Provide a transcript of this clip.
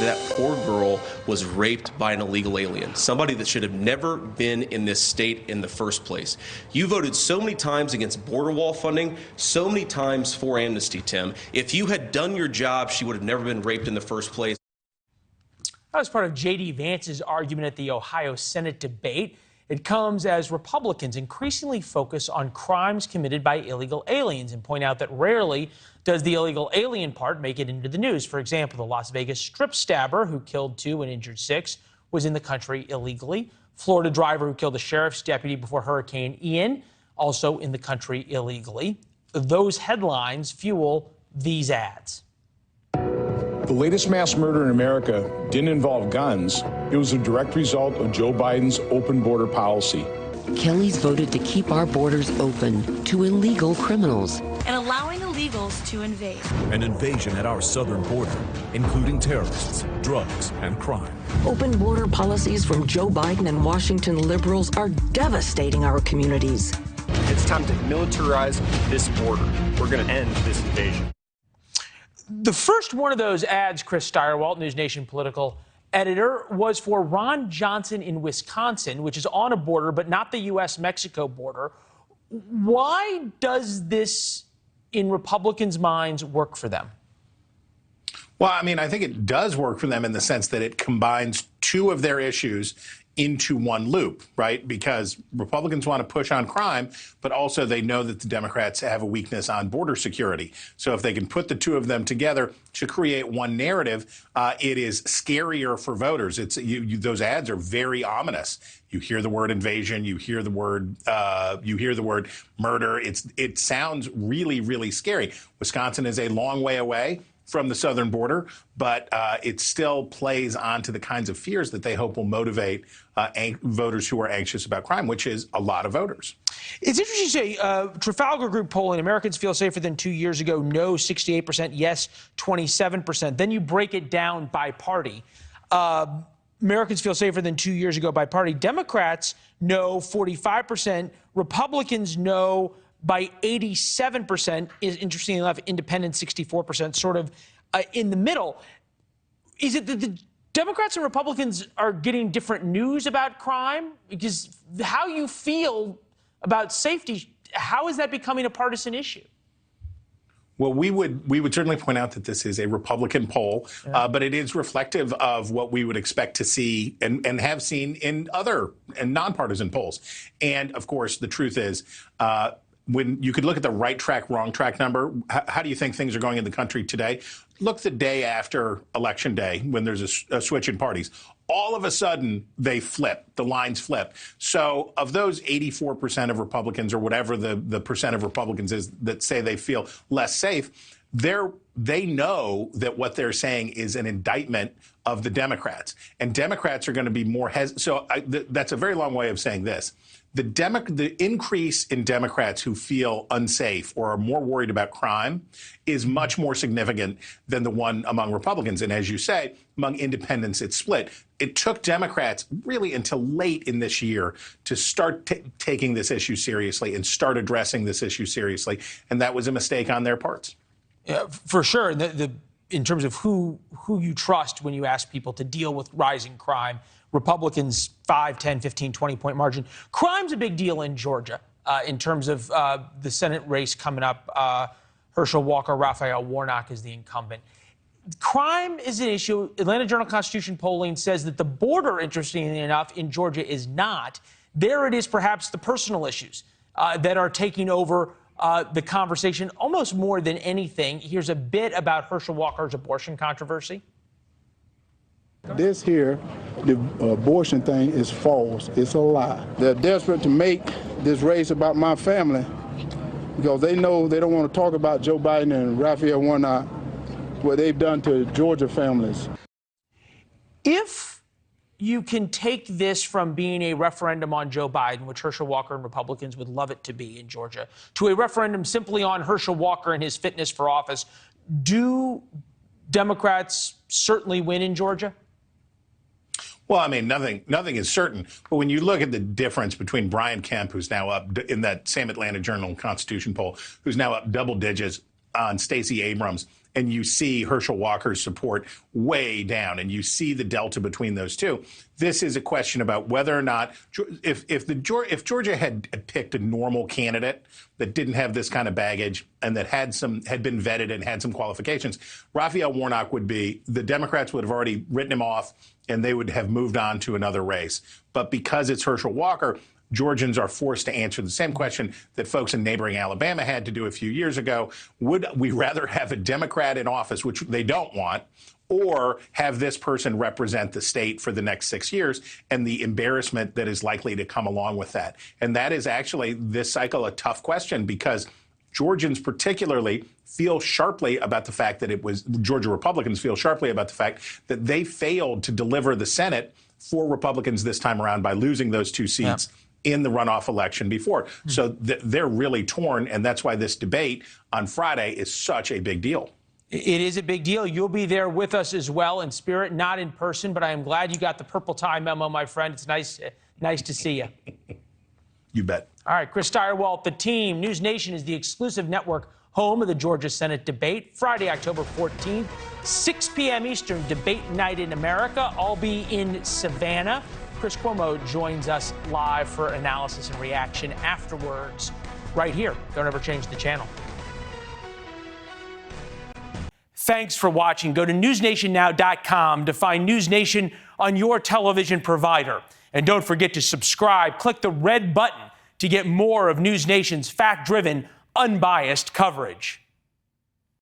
that poor girl was raped by an illegal alien, somebody that should have never been in this state in the first place. You voted so many times against border wall funding, so many times for amnesty, Tim. If you had done your job, she would have never been raped in the first place. That was part of J.D. Vance's argument at the Ohio Senate debate. It comes as Republicans increasingly focus on crimes committed by illegal aliens and point out that rarely does the illegal alien part make it into the news. For example, the Las Vegas strip stabber who killed 2 and injured 6 was in the country illegally. Florida driver who killed a sheriff's deputy before Hurricane Ian, also in the country illegally. Those headlines fuel these ads. The latest mass murder in America didn't involve guns. It was a direct result of Joe Biden's open border policy. Kelly's voted to keep our borders open to illegal criminals. And allowing illegals to invade. An invasion at our southern border, including terrorists, drugs, and crime. Open border policies from Joe Biden and Washington liberals are devastating our communities. It's time to militarize this border. We're going to end this invasion. The first one of those ads, Chris Stirewalt, NewsNation political editor, was for Ron Johnson in Wisconsin, which is on a border, but not the U.S.-Mexico border. Why does this, in Republicans' minds, work for them? Well, I mean, I think it does work for them in the sense that it combines 2 of their issues into one loop, right? Because Republicans want to push on crime, but also they know that the Democrats have a weakness on border security. So if they can put the 2 of them together to create one narrative, it is scarier for voters. Those ads are very ominous. You hear the word invasion, you hear the word murder. It sounds really, really scary. Wisconsin is a long way away from the southern border, but it still plays onto the kinds of fears that they hope will motivate voters who are anxious about crime, which is a lot of voters. It's interesting you say Trafalgar Group polling, Americans feel safer than 2 years ago, no 68%, yes 27%. Then you break it down by party. Americans feel safer than 2 years ago by party. Democrats no 45%, Republicans no by 87%, is interestingly enough, independent 64%, sort of in the middle. Is it that the Democrats and Republicans are getting different news about crime? Because how you feel about safety, how is that becoming a partisan issue? Well, we would certainly point out that this is a Republican poll, but it is reflective of what we would expect to see and have seen in other and nonpartisan polls. And of course, the truth is, when you could look at the right track, wrong track number, how do you think things are going in the country today? Look the day after Election Day when there's a switch in parties. All of a sudden, they flip. The lines flip. So of those 84% of Republicans, or whatever the percent of Republicans is that say they feel less safe, they know that what they're saying is an indictment of the Democrats. And Democrats are going to be more that's a very long way of saying this. The increase in Democrats who feel unsafe or are more worried about crime is much more significant than the one among Republicans. And as you say, among independents, it's split. It took Democrats really until late in this year to start taking this issue seriously and start addressing this issue seriously. And that was a mistake on their parts. Yeah, for sure. In terms of who you trust when you ask people to deal with rising crime, Republicans 5, 10, 15, 20-point margin. Crime's a big deal in Georgia in terms of the Senate race coming up. Herschel Walker, Raphael Warnock is the incumbent. Crime is an issue. Atlanta Journal-Constitution polling says that the border, interestingly enough, in Georgia is not. There it is perhaps the personal issues that are taking over the conversation almost more than anything. Here's a bit about Herschel Walker's abortion controversy. This here, the abortion thing is false. It's a lie. They're desperate to make this race about my family because they know they don't want to talk about Joe Biden and Raphael Warnock, what they've done to Georgia families. If you can take this from being a referendum on Joe Biden, which Herschel Walker and Republicans would love it to be in Georgia, to a referendum simply on Herschel Walker and his fitness for office, do Democrats certainly win in Georgia? Well, I mean, nothing is certain. But when you look at the difference between Brian Kemp, who's now up in that same Atlanta Journal-Constitution poll, who's now up double digits on Stacey Abrams, and you see Herschel Walker's support way down, and you see the delta between those two. This is a question about whether or not, if Georgia had picked a normal candidate that didn't have this kind of baggage and that had been vetted and had some qualifications, Raphael Warnock the Democrats would have already written him off and they would have moved on to another race. But because it's Herschel Walker, Georgians are forced to answer the same question that folks in neighboring Alabama had to do a few years ago. Would we rather have a Democrat in office, which they don't want, or have this person represent the state for the next 6 years and the embarrassment that is likely to come along with that? And that is actually this cycle a tough question, because Georgians particularly feel sharply about the fact that Georgia Republicans feel sharply about the fact that they failed to deliver the Senate for Republicans this time around by losing those 2 seats in the runoff election before. So they're really torn, and that's why this debate on Friday is such a big deal. It is a big deal. You'll be there with us as well in spirit, not in person, but I am glad you got the purple tie memo, my friend. It's nice to see you. You bet. All right, Chris Stirewalt, the team. NewsNation is the exclusive network home of the Georgia Senate debate. Friday, October 14th, 6 p.m. Eastern, debate night in America. I'll be in Savannah. Chris Cuomo joins us live for analysis and reaction afterwards right here. Don't ever change the channel. Thanks for watching. Go to newsnationnow.com to find NewsNation on your television provider. And don't forget to subscribe. Click the red button to get more of NewsNation's fact-driven, unbiased coverage.